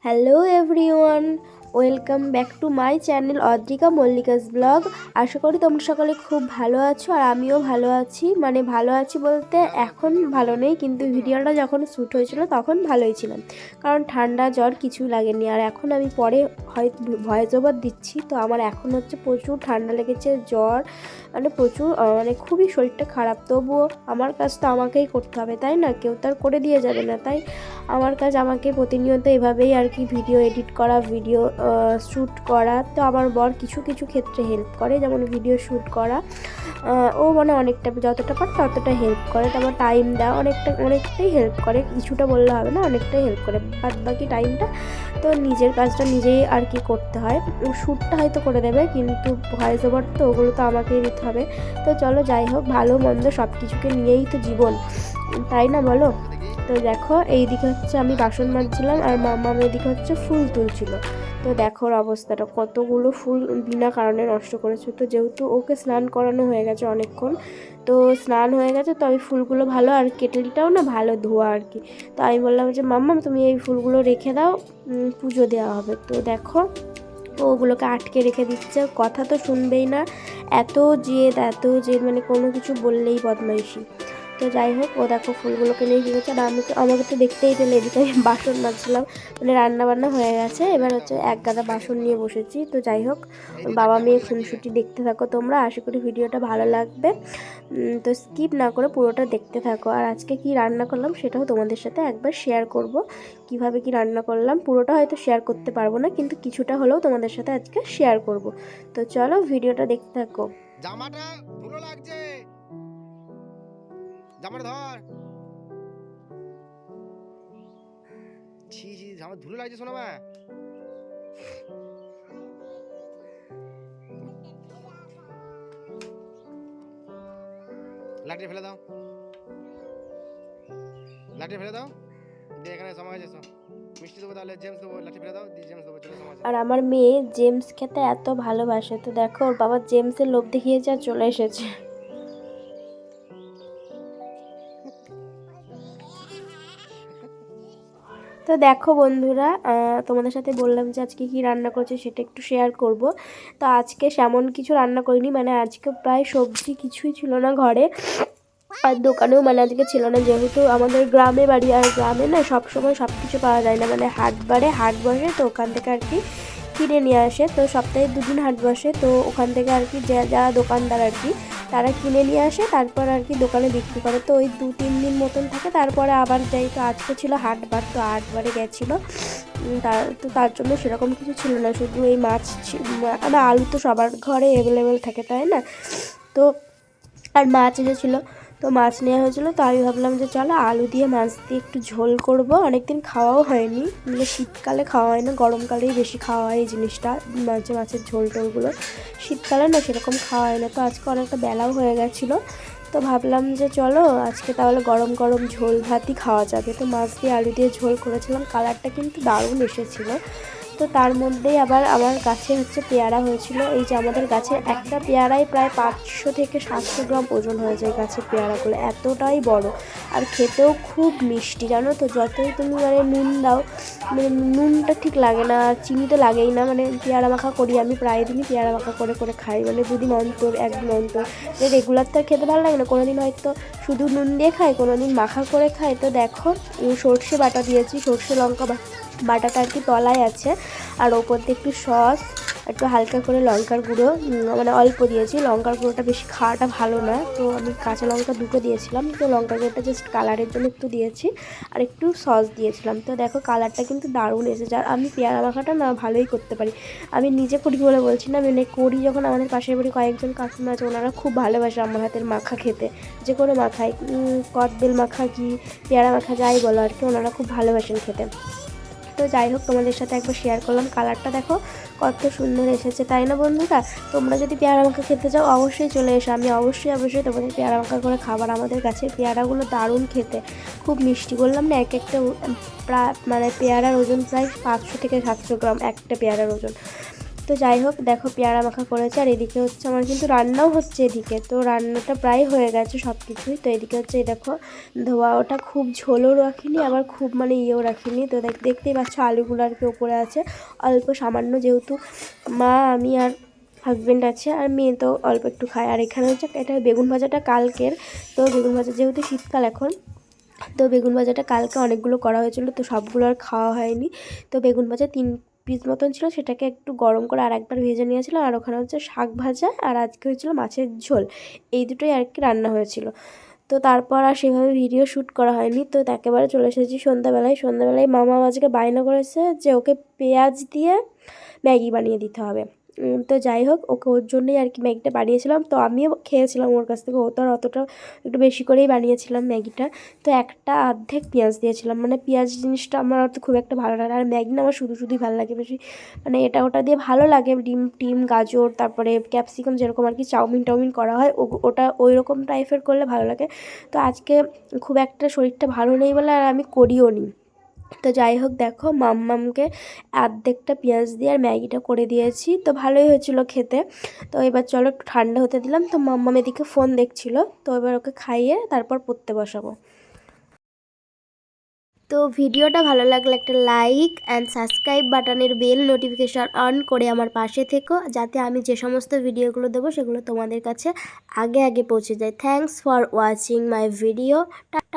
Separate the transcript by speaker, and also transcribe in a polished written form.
Speaker 1: Hello everyone, welcome back to my channel Adrika Mallika's blog. আশা করি তোমরা সকলে খুব ভালো আছো আর আমিও ভালো আছি। মানে ভালো আছি বলতে এখন ভালো নেই, কিন্তু ভিডিওটা যখন শ্যুট হয়েছিল তখন ভালোই ছিলাম, কারণ ঠান্ডা জ্বর কিছু লাগেনি। আর এখন আমি পরে ভয়েস ওভার দিচ্ছি, তো আমার এখন হচ্ছে প্রচুর ঠান্ডা লেগেছে, জ্বর, মানে প্রচুর, মানে খুবই শরীরটা খারাপ। তবুও আমার কাজ তো আমাকেই করতে হবে, তাই না? কেউ তো আর করে দিয়ে যাবে না। তাই আমার কাজ আমাকে প্রতিনিয়ত এভাবেই আর কি ভিডিও এডিট করা, ভিডিও শ্যুট করা। তো আমার বর কিছু কিছু ক্ষেত্রে হেল্প করে, যেমন ভিডিও শ্যুট করা, ও মানে অনেকটা, যতটা পারে ততটা হেল্প করে। তারপর টাইম দেওয়া, অনেকটাই হেল্প করে, কিছুটা বললে হবে না, অনেকটাই হেল্প করে। বাদ বাকি টাইমটা তো নিজের কাজটা নিজেই আর কি করতে হয়। শ্যুটটা হয়তো করে দেবে, কিন্তু ভয়েস ওভার তো ওগুলো তো আমাকেই দিতে হবে। তো চলো, যাই হোক, ভালো মন্দ সব কিছুকে নিয়েই তো জীবন, তাই না বলো? তো দেখো, এইদিকে হচ্ছে আমি বাসন মাজছিলাম আর মাম্মা এদিকে হচ্ছে ফুল তুলছিল। তো দেখো ওর অবস্থাটা, কতগুলো ফুল বিনা কারণে নষ্ট করেছে। তো যেহেতু ওকে স্নান করানো হয়ে গেছে অনেকক্ষণ, তো স্নান হয়ে গেছে, তো আমি ফুলগুলো ভালো, আর কেটেলটাও না ভালো ধোয়া আর কি। তো আমি বললাম যে মাম্মা তুমি এই ফুলগুলো রেখে দাও, পুজো দেওয়া হবে। তো দেখো ওগুলোকে আটকে রেখে দিচ্ছে, কথা তো শুনবেই না, এত জেদ মানে কোনো কিছু বললেই বদমাইশি। তো যাই হোক, ও দেখো ফুলগুলোকে নিয়ে কী করছে। আর আমাকে তো দেখতেই পেলে, এদিকে আমি বাসন মাজছিলাম, মানে রান্না বান্না হয়ে গেছে, এবার হচ্ছে এক গাদা বাসন নিয়ে বসেছি। তো যাই হোক, বাবা মেয়ে খুনসুটি দেখতে থাকো তোমরা, আশা করি ভিডিওটা ভালো লাগবে। তো স্কিপ না করে পুরোটা দেখতে থাকো। আর আজকে কি রান্না করলাম সেটাও তোমাদের সাথে একবার শেয়ার করব, কিভাবে কি রান্না করলাম। পুরোটা হয়তো শেয়ার করতে পারবো না, কিন্তু কিছুটা হলেও তোমাদের সাথে আজকে শেয়ার করব। তো চলো ভিডিওটা দেখতে থাকো।
Speaker 2: জামাটা ধুলো লাগছে, জামাটা ধর। ছি ছি, জামা ধুলো লাগছে শোনা মা। লাঠি ফেলে দাও, লাঠি ফেলে দাও। দিয়ে এখানে সময় আছে, মিষ্টি দেবো, তাহলে জেমস দেবো, লাঠি ফেলে দাও, দিয়ে জেমস দেবো, চলে সময় আছে।
Speaker 1: আর আমার মেয়ে জেমস খেতে এত ভালোবাসে, তো দেখো ওর বাবা জেমসের লোভ দেখিয়েছে আর চলে এসেছে। তো দেখো বন্ধুরা, তোমাদের সাথে বললাম যে আজকে কি রান্না করছি সেটা একটু শেয়ার করব। তো আজকে সেমন কিছু রান্না করিনি, মানে আজকে প্রায় সবজি কিছুই ছিল না ঘরে, আর দোকানেও মানে আজকে ছিল না, যেহেতু আমাদের গ্রামে বাড়ি, আর গ্রামে না সবসময় সব কিছু পাওয়া যায় না, মানে হাট বসে, তো ওখান থেকে আর কি কিনে নিয়ে আসে। তো সপ্তাহে 2 দিন হাট বসে, তো ওখান থেকে আর কি যা দোকানদার আর কি তারা কিনে নিয়ে আসে, তারপর আর কি দোকানে বিক্রি করে। তো ওই 2-3 দিন মতন থাকে, তারপরে আবার যাই। তো আজকে ছিল হাটবার, তো হাটবারে গেছিলো। তার জন্য সেরকম কিছু ছিল না, শুধু এই মাছ, না আলু তো সবার ঘরে অ্যাভেলেবেল থাকে, তাই না? তো আর মাছ এসেছিলো, তো মাছ নেওয়া হয়েছিলো। তো আমি ভাবলাম যে চলো আলু দিয়ে মাছ দিয়ে একটু ঝোল করব। অনেকদিন খাওয়াও হয়নি, মানে শীতকালে খাওয়া হয় না, গরমকালেই বেশি খাওয়া হয় এই জিনিসটা, মাছের ঝোল টোলগুলো। শীতকালে না সেরকম খাওয়া হয় না। তো আজকে অনেকটা বেলাও হয়ে গেছিলো, তো ভাবলাম যে চলো আজকে তাহলে গরম গরম ঝোল ভাতই খাওয়া যাবে। তো মাছ দিয়ে আলু দিয়ে ঝোল করেছিলাম, কালারটা কিন্তু দারুণ এসেছিলো। তো তার মধ্যেই আবার আমার গাছে হচ্ছে পেয়ারা হয়েছিল। এই যে আমাদের গাছের একটা পেয়ারাই প্রায় 500 থেকে 700 গ্রাম ওজন হয়ে যায় গাছের পেয়ারাগুলো, এতটাই বড়। আর খেতেও খুব মিষ্টি, জানো তো, যতই তুমি মানে নুন দাও, মানে নুনটা ঠিক লাগে না, আর চিনি তো লাগেই না। মানে পেয়ারা মাখা করি আমি, প্রায় দিনই পেয়ারা মাখা করে করে খাই, মানে 2 দিন অন্তর, 1 দিন অন্তর। রেগুলার তো আর খেতে ভালো লাগে না, কোনো দিন হয়তো শুধু নুন দিয়ে খাই, কোনো দিন মাখা করে খাই। তো দেখো সর্ষে বাটা দিয়েছি, সর্ষে লঙ্কা বাটাটা আর কি তলায় আছে, আর ওপর দিয়ে একটু সস, একটু হালকা করে লঙ্কার গুঁড়ো, মানে অল্প দিয়েছি, লঙ্কার গুঁড়োটা বেশি খাওয়াটা ভালো না, তো আমি কাঁচা লঙ্কা 2টো দিয়েছিলাম। তো লঙ্কার গুঁড়োটা জাস্ট কালারের জন্য একটু দিয়েছি, আর একটু সস দিয়েছিলাম। তো দেখো কালারটা কিন্তু দারুণ এসেছে। আর আমি পেয়ারা মাখাটা না ভালোই করতে পারি, আমি নিজে করি বলে বলছি না, মানে করি যখন, আমাদের পাশের বাড়ি কয়েকজন কাকিমা আছে, ওনারা খুব ভালোবাসে আমার হাতের মাখা খেতে, যে কোনো মাখাই, কদবেল মাখা কি পেয়ারা মাখা যাই বলো আর কি, ওনারা খুব ভালোবাসেন খেতে। তো যাই হোক, তোমাদের সাথে একবার শেয়ার করলাম, কালারটা দেখো কত সুন্দর এসেছে, তাই না বন্ধুরা? তোমরা যদি পেয়ারা মাখা খেতে চাও অবশ্যই চলে এসো, আমি অবশ্যই তোমাদের পেয়ারা মাখা করে খাবার। আমাদের গাছের পেয়ারাগুলো দারুণ খেতে, খুব মিষ্টি। বললাম না, এক একটা প্রায় মানে পেয়ারার ওজন প্রায় 500 থেকে 700 গ্রাম একটা পেয়ারার ওজন। তো যাই হোক দেখো পেয়ারা মাখা করেছে, আর এদিকে হচ্ছে আমার কিন্তু রান্নাও হচ্ছে এদিকে। তো রান্নাটা প্রায় হয়ে গেছে সব কিছুই। তো এদিকে হচ্ছে এই দেখো ধোয়া, ওটা খুব ঝোলও রাখিনি আবার খুব মানে ইয়েও রাখিনি। তো দেখতেই পাচ্ছ আলুগুলো আর কি ওপরে আছে অল্প সামান্য, যেহেতু মা আমি আর হাজব্যান্ড আছে আর মেয়ে তো অল্প একটু খায়। আর এখানে হচ্ছে এটা বেগুন ভাজাটা কালকের। তো বেগুন ভাজা যেহেতু শীতকাল এখন, তো বেগুন ভাজাটা কালকে অনেকগুলো করা হয়েছিল, তো সবগুলো আর খাওয়া হয়নি। তো বেগুন ভাজা 3 পিস মতন ছিল, সেটাকে একটু গরম করে আর একবার ভেজে নিয়েছিলাম। আর ওখানে হচ্ছে শাক ভাজা, আর আজকে হয়েছিল মাছের ঝোল। এই দুটোই আর কি রান্না হয়েছিল। তো তারপর আর সেভাবে ভিডিও শ্যুট করা হয়নি। তো একেবারে চলে এসেছি সন্ধ্যাবেলায় মামা আজকে বায়না করেছে যে ওকে পেঁয়াজ দিয়ে ম্যাগি বানিয়ে দিতে হবে। তো যাই হোক ওকে ওর জন্যই আর কি ম্যাগিটা বানিয়েছিলাম। তো আমিও খেয়েছিলাম ওর কাছ থেকে, ও তো আর অতটা একটু বেশি করেই বানিয়েছিলাম ম্যাগিটা। তো একটা অর্ধেক পেঁয়াজ দিয়েছিলাম, মানে পেঁয়াজ জিনিসটা আমার অত খুব একটা ভালো লাগে না। আর ম্যাগি না আমার শুধুই ভালো লাগে বেশি, মানে এটা ওটা দিয়ে ভালো লাগে, ডিম টিম গাজর তারপরে ক্যাপসিকাম যেরকম আর কি চাউমিন করা হয় ওটা ওই রকম টাইপের করলে ভালো লাগে। তো আজকে খুব একটা শরীরটা ভালো নেই বলে আর আমি করিও নি। তো যাই হোক দেখো মাম্মামকে অর্ধেকটা পেঁয়াজ দিয়ে আর ম্যাগিটা করে দিয়েছি, তো ভালোই হয়েছিল খেতে। তো এবার চলো একটু ঠান্ডা হতে দিলাম। তো মাম্মাম এদিকে ফোন দেখছিল, তো এবার ওকে খাইয়ে তারপর পড়তে বসাবো। তো ভিডিওটা ভালো লাগলে একটা লাইক অ্যান্ড সাবস্ক্রাইব বাটনের বেল নোটিফিকেশান অন করে আমার পাশে থেকো, যাতে আমি যে সমস্ত ভিডিওগুলো দেবো সেগুলো তোমাদের কাছে আগে পৌঁছে যায়। Thanks for watching my video.